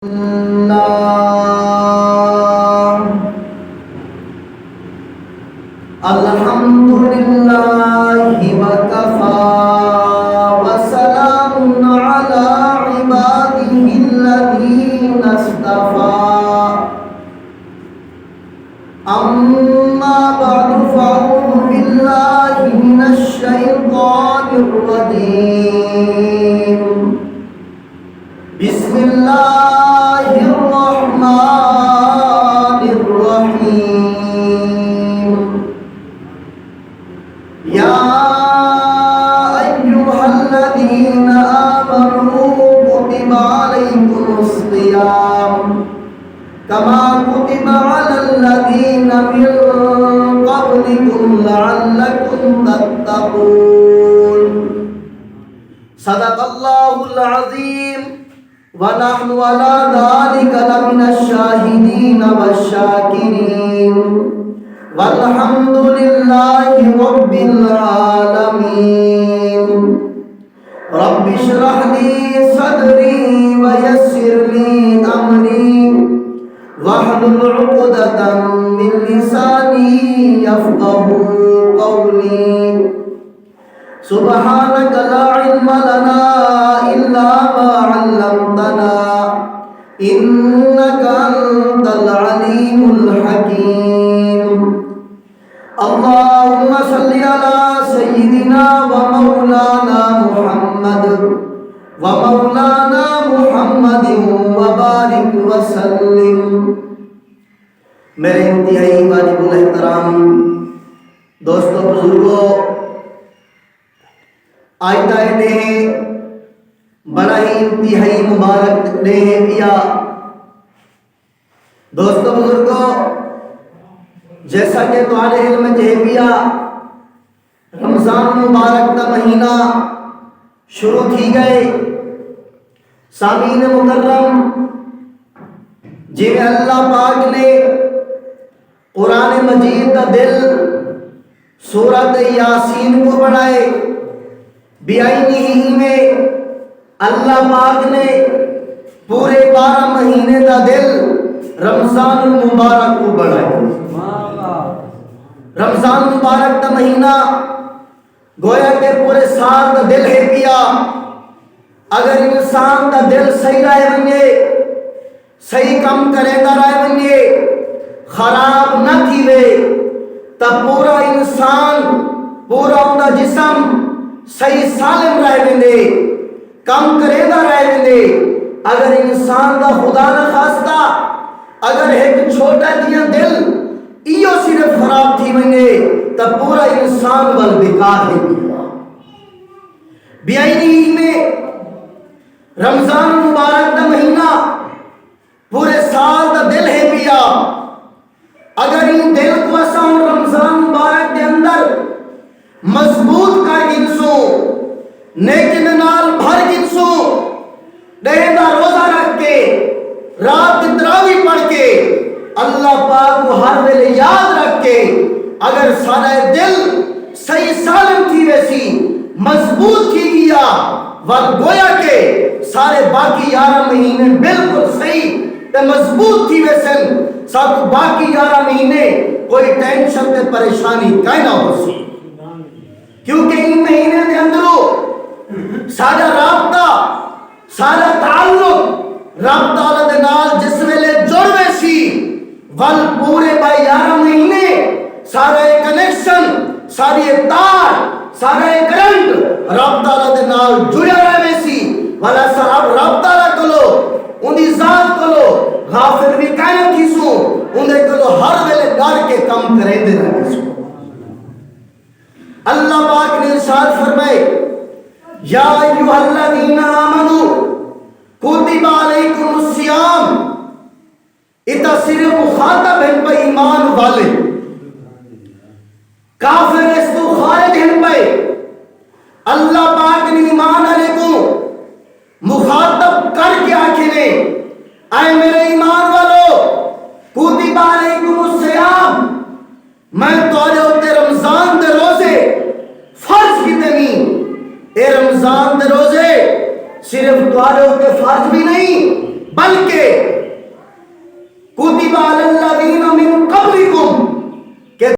Alhamdulillahi wa kafa wa salamun ala ibadihi alladhina istafa. Amma ba'du fa'udhu billahi minash shaitanir rajim. Bismillahirrahmanirrahim. Ya ayyuhalladzina amanu kutiba alaikumus shiyam kama kutiba alal ladzina min qablikum la'allakum tattaqun. Sadaqallahul azim. Wa nahnu ala dhalika laminash shahidin wasyakirin. Walhamdulillahi rabbil alamin. Rabbi shrah li sadri wa yassir li amri wahlul 'uqdatam min lisani yafqahu qawli. Subhanaka la ilma lana illa ma 'allamtana innaka antal alimul hakim. Allahumma salli ala sayyidina wa maulana Muhammad Muhammadin wa barik wa sallim. میرے انتہائی واجب الاحترام دوستوں بزرگوں، آج کا یہ دن بڑا ہی انتہائی مبارک دن ہے پیا دوستوں بزرگوں، جیسا کہ تمہارے علم میں ہے پیا رمضان مبارک کا مہینہ شروع تھی گئے. سامعین مکرم، جی اللہ پاک نے قرآن مجید کا دل سورۃ یاسین کو بنائے، بیائی میں اللہ پاک نے پورے 12 مہینے کا دل رمضان المبارک کو بنائے. رمضان مبارک کا مہینہ گویا کہ پورے سال کا دل ہے پیا. اگر انسان کا دل صحیح رہے ونجے، صحیح کم کرے گا رہے ونجے، خراب نہ تھی وے، تب پورا انسان پورا ان کا جسم صحیح سالم رہے وندے، کم کرے گا رہے وندے. اگر انسان کا خدا نہ خواستہ اگر ایک چھوٹا جیا دل ایو صرف خراب تھی وندے تب پورا انسان ول بیکار ہے. بیائی میں رمضان مبارک کا مہینہ پورے سال کا دل ہے پیا. اگر ان دل کو اساں رمضان مبارک کے اندر مضبوط کر گنسو، نیکی نال بھر گنسو، دن دا روزہ رکھ کے، رات کی تراویح پڑھ کے، اللہ پاک کو ہر ویلے یاد رکھ کے، اگر سارا دل صحیح سالم تھی ویسی مضبوط تھی گیا ور گویا کہ سارے باقی 11 مہینے بالکل صحیح تے مضبوط تھی ویسن، سب باقی 11 مہینے کوئی ٹینشن تے پریشانی کائیں نہ ہو سی. کیونکہ ان مہینے دے اندروں سارا رابطہ، سارا تعلق رب تعالی دے نال جس ویلے جڑ ویسی ول پورے 11 مہینے سارا کنیکشن، ساری تار، سارا کرنٹ رب تعالی دے نال جڑیا رہے ویسی والا صاحب رب تعالی کولو ان دی ذات کولو غافل بھی کائیں کیسو ان دے کولو ہر ویلے ڈر کے کام کریں دے رہے سو. اللہ پاک نے ارشاد فرمائے یا ایھا الذین آمنو کتب علیکم الصیام. اتا صرف مخاطب ہیں پہ ایمان والے، کافر اس کو خارج ہیں پہ. اللہ پاک نے ایمان علیکم مخاطب کر کے آکھنے اے میرے ایمان والو کتب علیکم الصیام، میں تمہارے ہوتے رمضان دے روزے فرض کی دنی. اے رمضان دے روزے صرف تمہارے اوپر فرض بھی نہیں بلکہ کتب علی اللہ